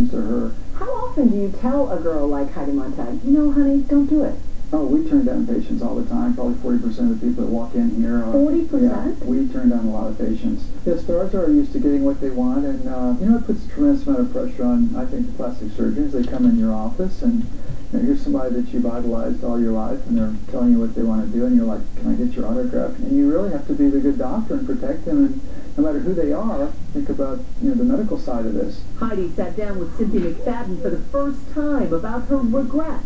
to her. How often do you tell a girl like Heidi Montag, you know, honey, don't do it? Oh, we turn down patients all the time. Probably 40% of the people that walk in here are... 40%? Yeah, we turn down a lot of patients. Yeah, stars are used to getting what they want, and, you know, it puts a tremendous amount of pressure on, I think, the plastic surgeons. They come in your office, and you know, here's somebody that you've idolized all your life, and they're telling you what they want to do, and you're like, can I get your autograph? And you really have to be the good doctor and protect them, and no matter who they are, think about, you know, the medical side of this. Heidi sat down with Cynthia McFadden for the first time about her regrets.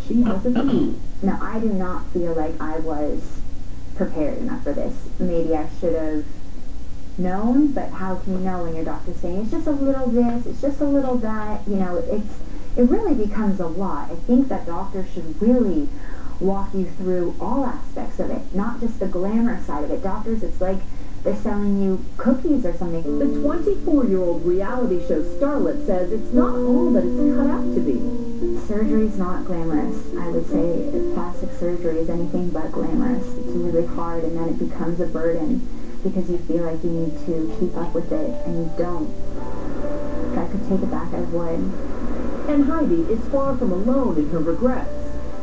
She has a few. Now, I do not feel like I was prepared enough for this. Maybe I should have known, but how can you know when your doctor's saying, it's just a little this, it's just a little that, you know, it really becomes a lot. I think that doctors should really walk you through all aspects of it, not just the glamorous side of it. Doctors, it's like they're selling you cookies or something. The 24-year-old reality show starlet says it's not all that it's cut out to be. Surgery's not glamorous. I would say plastic surgery is anything but glamorous. It's really hard, and then it becomes a burden because you feel like you need to keep up with it, and you don't. If I could take it back, I would. And Heidi is far from alone in her regrets.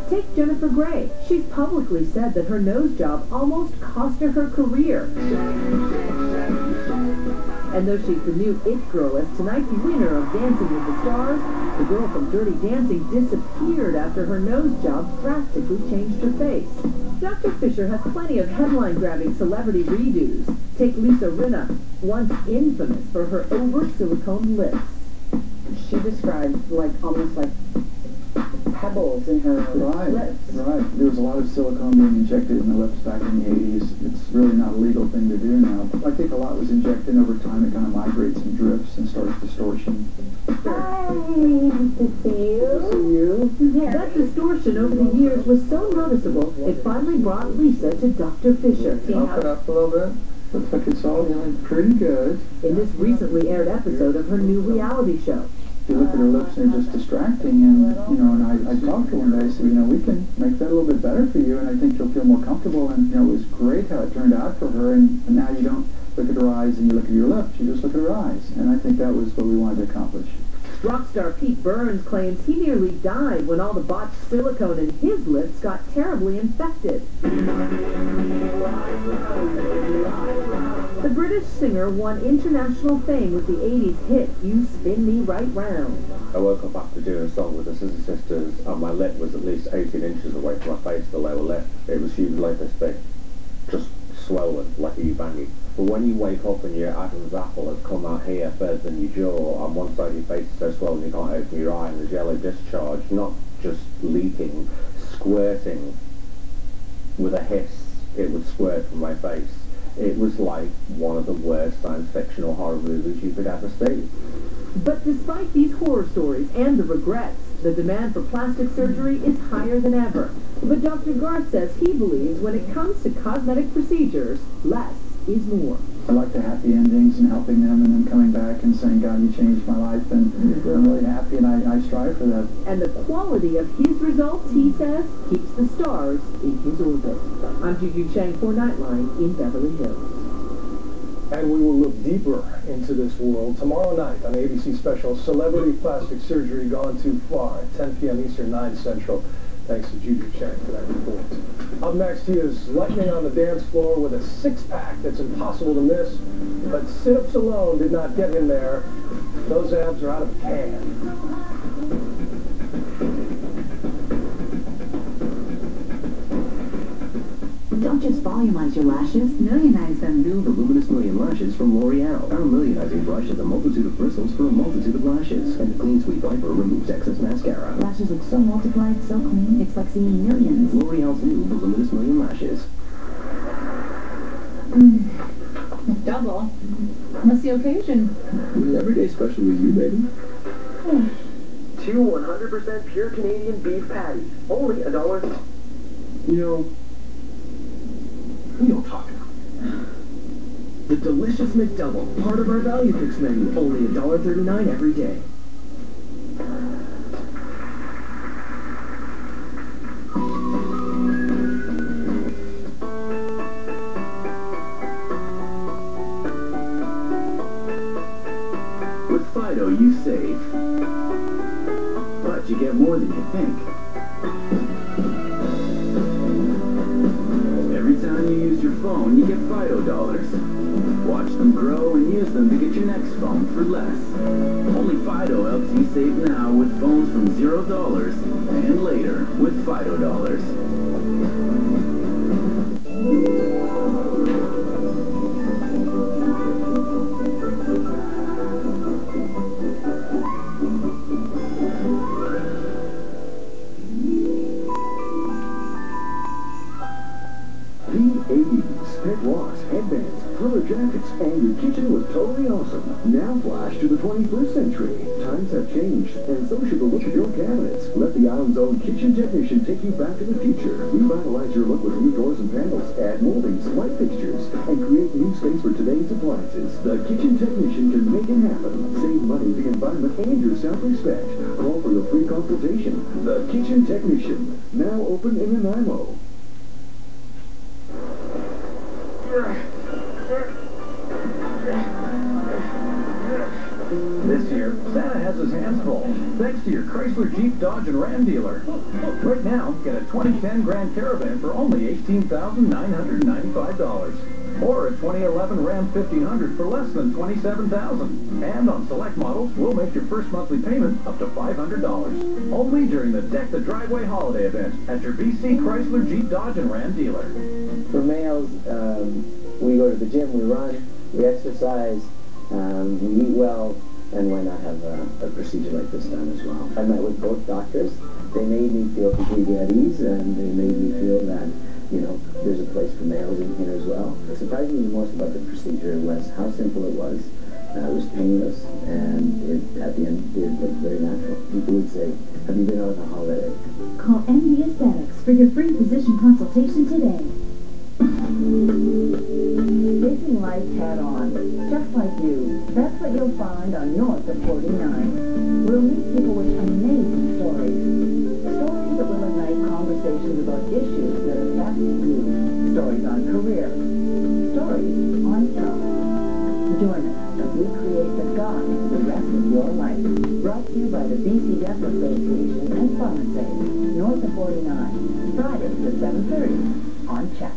Take Jennifer Grey. She's publicly said that her nose job almost cost her her career. And though she's the new it girl as tonight's winner of Dancing with the Stars, the girl from Dirty Dancing disappeared after her nose job drastically changed her face. Dr. Fisher has plenty of headline-grabbing celebrity redos. Take Lisa Rinna, once infamous for her over-silicone lips. She described almost like pebbles in her lips. Right. There was a lot of silicone being injected in the lips back in the 80s. It's really not a legal thing to do now. I think a lot was injected, and over time it kind of migrates and drifts and starts distortion. Hi, nice to see you. See you. That distortion over the years was so noticeable, it finally brought Lisa to Dr. Fisher. Up it up a little bit. Looks like it's all doing pretty good. In this recently aired episode of her new reality show. You look at her lips and they're just distracting, and you know, and I talked to her one day. I said, you know, we can make that a little bit better for you, and I think you'll feel more comfortable. And you know, it was great how it turned out for her. And now you don't look at her eyes and you look at your lips; you just look at her eyes. And I think that was what we wanted to accomplish. Rock star Pete Burns claims he nearly died when all the botched silicone in his lips got terribly infected. The British singer won international fame with the 80s hit, You Spin Me Right Round. I woke up after doing a song with the Scissor Sisters, and my lip was at least 18 inches away from my face, the lower lip. It was huge like this big, just swollen, like a ubangi. But when you wake up and your Adam's apple has come out here further than your jaw, and one side of your face is so swollen you can't open your eye, and there's yellow discharge, not just leaking, squirting with a hiss, it would squirt from my face. It was like one of the worst science fiction or horror movies you could ever see. But despite these horror stories and the regrets, the demand for plastic surgery is higher than ever. But Dr. Garth says he believes when it comes to cosmetic procedures, less is more. I like the happy endings and helping them, and then coming back and saying, God, you changed my life, and I'm really happy, and I strive for that. And the quality of his results, he says, keeps the stars in his orbit. I'm Juju Chang for Nightline in Beverly Hills. And we will look deeper into this world tomorrow night on ABC special Celebrity Plastic Surgery Gone Too Far at 10 p.m. Eastern, 9 Central. Thanks to Juju Chang for that report. Up next, he is lightning on the dance floor with a six-pack that's impossible to miss. But sit-ups alone did not get him there. Those abs are out of a can. Don't just volumize your lashes, millionize them. New Voluminous Million Lashes from L'Oreal. Our millionizing brush has a multitude of bristles for a multitude of lashes. And the Clean Sweep Viper removes excess mascara. Lashes look so multiplied, so clean, it's like seeing millions. L'Oreal's new Voluminous Million Lashes. Double. What's the occasion? Every day special with you, baby. Two 100% pure Canadian beef patties. Only $1. You know, we don't talk enough. The delicious McDouble, part of our Value Fix menu, only $1.39 every day. With Fido, you save. you get more than you think. Every time you use your phone, you get Fido dollars. Watch them grow and use them to get your next phone for less. Only Fido helps you save now with phones from $0 and later with Fido dollars. Pet walks, headbands, thriller jackets, and your kitchen was totally awesome. Now flash to the 21st century. Times have changed, and so should the look of your cabinets. Let the island's own kitchen technician take you back to the future. Revitalize your look with new doors and panels, add moldings, light fixtures, and create new space for today's appliances. The kitchen technician can make it happen. Save money, the environment, and your self-respect. Call for your free consultation. The Kitchen Technician, now open in Nanaimo. This year, Santa has his hands full, thanks to your Chrysler, Jeep, Dodge, and Ram dealer. Right now, get a 2010 Grand Caravan for only $18,995. Or a 2011 Ram 1500 for less than $27,000. And on select models, we'll make your first monthly payment up to $500. Only during the Deck the Driveway holiday event at your BC Chrysler, Jeep, Dodge, and Ram dealer. For males, we go to the gym, we run, we exercise, we eat well, and why not have a procedure like this done as well? I met with both doctors. They made me feel completely at ease, and they made me feel that, you know, there's a place for males in here as well. What surprised me the most about the procedure was how simple it was. It was painless, and at the end, it looked very natural. People would say, have you been on a holiday? Call MD Aesthetics for your free physician consultation today. Facing life head on, just like you. That's what you'll find on North of 49. We'll meet people with amazing stories. Stories that will ignite conversations about issues that affect you. Stories on career. Stories on health. Join us as we create the guide to the rest of your life. Brought to you by the BC Deaf Association and Pharmacy. North of 49. Fridays at 7:30 on CHEK.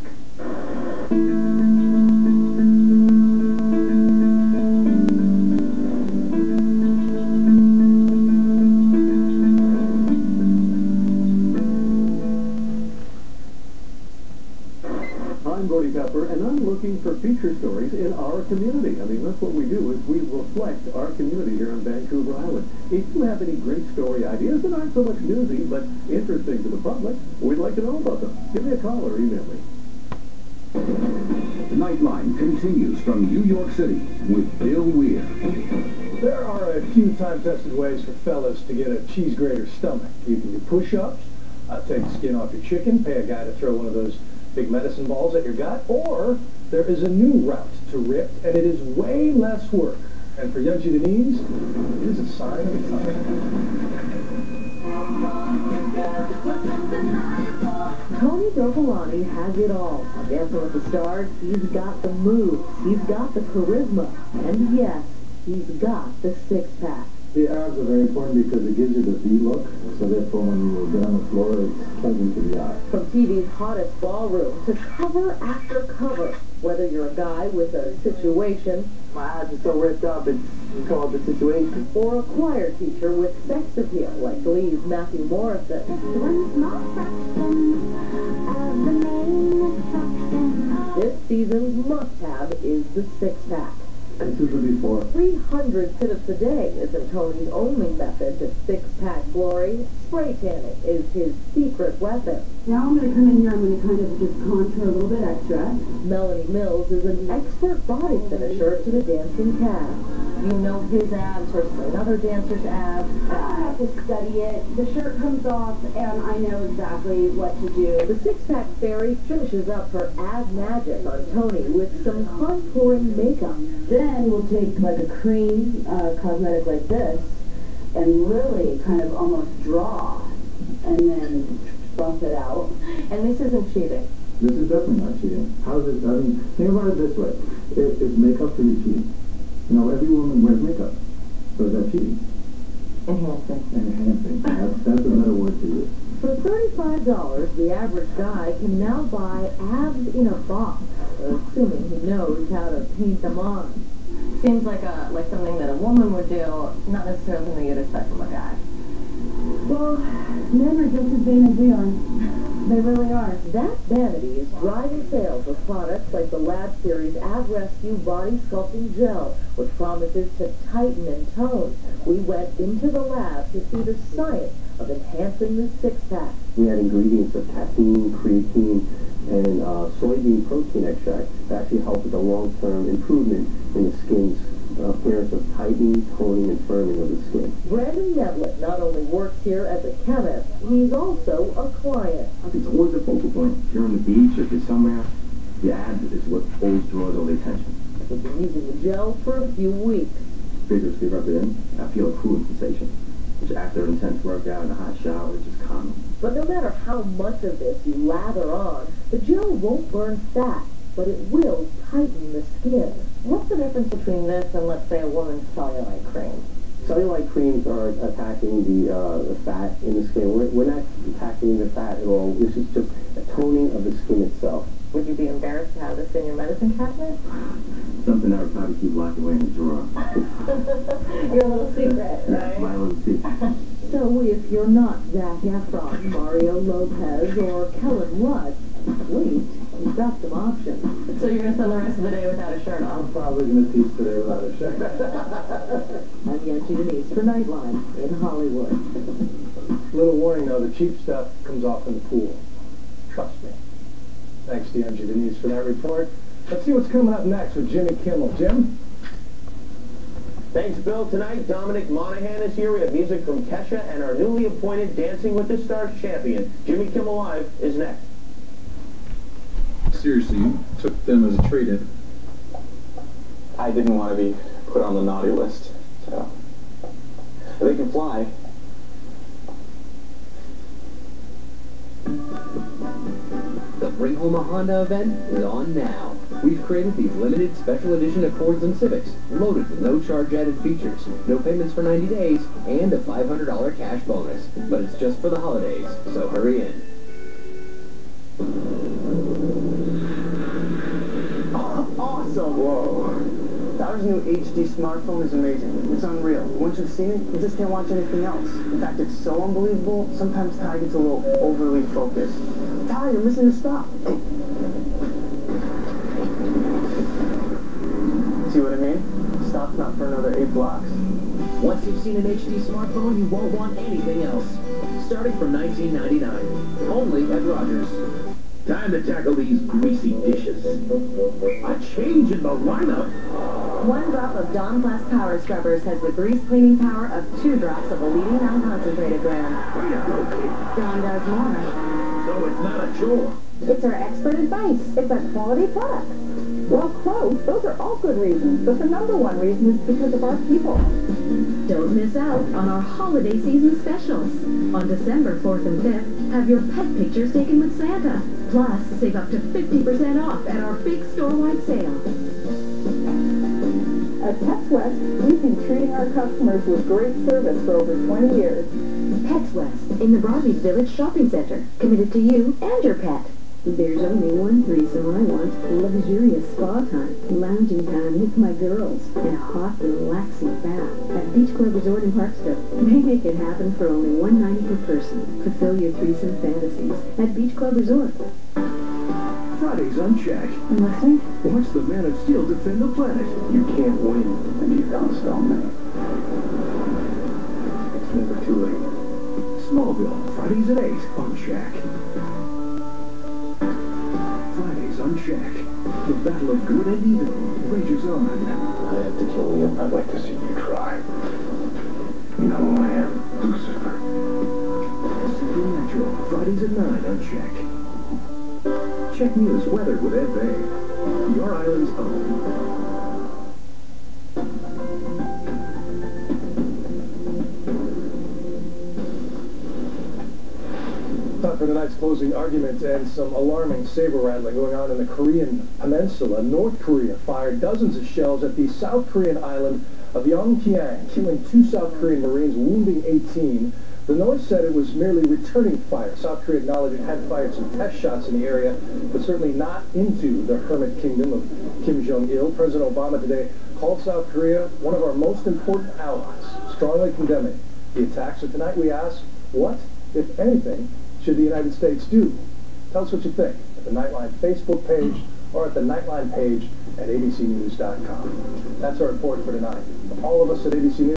And I'm looking for feature stories in our community. I mean, that's what we do, is we reflect our community here on Vancouver Island. If you have any great story ideas that aren't so much newsy, but interesting to the public, we'd like to know about them. Give me a call or email me. Nightline continues from New York City with Bill Weir. There are a few time-tested ways for fellas to get a cheese grater stomach. You can do push-ups, take the skin off your chicken, pay a guy to throw one of those big medicine balls at your gut, or there is a new route to ripped, and it is way less work. And for young Sudanese, it is a sign of the time. Tony Dovolani has it all. On Dancing with the Stars, he's got the moves, he's got the charisma, and yes, he's got the six-pack. The abs are very important because it gives you the V look, so therefore when you get on the floor, it's pleasant to the eye. From TV's hottest ballroom to cover after cover, whether you're a guy with a situation, My abs are so ripped up, it's called The Situation. or a choir teacher with sex appeal like Glee's Matthew Morrison. This season's must-have is the six-pack. This is the before. 300 sit-ups a day isn't Tony's only method to six-pack glory. Spray tanning is his secret weapon. Now I'm going to come in here, I'm going to kind of just contour a little bit extra. Melanie Mills is an expert body finisher to the dancing cast. You know his abs versus another dancer's abs. I have to study it. The shirt comes off, and I know exactly what to do. The six-pack fairy finishes up her ab magic on Tony with some contouring makeup. Then we'll take like a cream cosmetic like this, and really kind of almost draw, and then buff it out. And this isn't cheating. This is definitely not cheating. How is it? I mean, think about it this way. Is makeup really cheating? You know, every woman wears makeup. So is that cheating? Enhancing. That's a better word to use. For $35, the average guy can now buy abs in a box, assuming he knows how to paint them on. Seems like something that a woman would do, not necessarily something you'd expect from a guy. Well, men are just as vain as we are. They really are. That vanity is driving sales of products like the Lab Series Ab Rescue Body Sculpting Gel, which promises to tighten and tone. We went into the lab to see the science of enhancing the six-pack. We had ingredients of caffeine, creatine, and soybean protein extract that actually help with the long-term improvement in the skin's appearance of tightening, toning, and firming of the skin. Brandon Nevlin not only works here as a chemist, he's also a client. It's always a focal point. If you're on the beach or if you're somewhere, the abs is what always draws all the attention. We've been using the gel for a few weeks. Vigorously rub it in, I feel a cooling sensation, which after an intense workout and a hot shower is just calming. But no matter how much of this you lather on, the gel won't burn fat, but it will tighten the skin. What's the difference between this and, let's say, a woman's cellulite cream? Cellulite creams are attacking the fat in the skin. We're not attacking the fat at all. This is just a toning of the skin itself. Would you be embarrassed to have this in your medicine cabinet? Something I would probably keep locked away in the drawer. Your little secret, That's right? my little secret. So if you're not Zac Efron, Mario Lopez, or Kellen Lutz, wait, you've got some options. So you're going to spend the rest of the day without a shirt on? I'm probably going to teach today without a shirt. I'm Yancy Denise for Nightline in Hollywood. Little warning though, the cheap stuff comes off in the pool. Trust me. Thanks to Yancy Denise for that report. Let's see what's coming up next with Jimmy Kimmel. Jim? Thanks, Bill. Tonight, Dominic Monaghan is here. We have music from Kesha and our newly appointed Dancing with the Stars champion. Jimmy Kimmel Live is next. Seriously, you took them as a trade-in. I didn't want to be put on the naughty list, so they can fly. The Bring Home a Honda event is on now. We've created these limited special edition Accords and Civics, loaded with no charge added features, no payments for 90 days, and a $500 cash bonus. But it's just for the holidays, so hurry in. Oh, awesome! Whoa. Our new HD smartphone is amazing. It's unreal. Once you've seen it, you just can't watch anything else. In fact, it's so unbelievable, sometimes Ty gets a little overly focused. Ty, you're missing a stop. See what I mean? Stop's not for another 8 blocks. Once you've seen an HD smartphone, you won't want anything else. Starting from $19.99. Only at Rogers. Time to tackle these greasy dishes. A change in the lineup. 1 drop of Dawn Plus Power Scrubbers has the grease cleaning power of 2 drops of a leading non-concentrated brand. Way to go, kid. Dawn does more. So it's not a chore. It's our expert advice. It's a quality product. Well, close. Those are all good reasons. But the number one reason is because of our people. Don't miss out on our holiday season specials. On December 4th and 5th, have your pet pictures taken with Santa. Plus, save up to 50% off at our big store-wide sale. At Pets West, we've been treating our customers with great service for over 20 years. Pets West, in the Broadmead Village Shopping Center. Committed to you and your pet. There's only one threesome I want. Luxurious spa time, lounging time with my girls, and a hot, relaxing bath at Beach Club Resort in Parkstown. They make it happen for only $190 per person. Fulfill your threesome fantasies at Beach Club Resort. Fridays on CHEK. I'm listening. Watch the Man of Steel defend the planet. You can't win until you can't stop me. It's never too late. Smallville, Fridays at 8 on CHEK. Fridays on CHEK. The battle of good and evil rages on. I have to kill you. I'd like to see you try. You know who I am? Lucifer. Supernatural, Fridays at 9 on CHEK. CHEK News weather with Ed Bay. Your island's own. Time for tonight's closing argument and some alarming saber-rattling going on in the Korean peninsula. North Korea fired dozens of shells at the South Korean island of Pyongyang, killing 2 South Korean Marines, wounding 18. The North said it was merely returning fire. South Korea acknowledged it had fired some test shots in the area, but certainly not into the hermit kingdom of Kim Jong-il. President Obama today called South Korea one of our most important allies, strongly condemning the attacks. So tonight we ask, what, if anything, should the United States do? Tell us what you think at the Nightline Facebook page or at the Nightline page at abcnews.com. That's our report for tonight. From all of us at ABC News.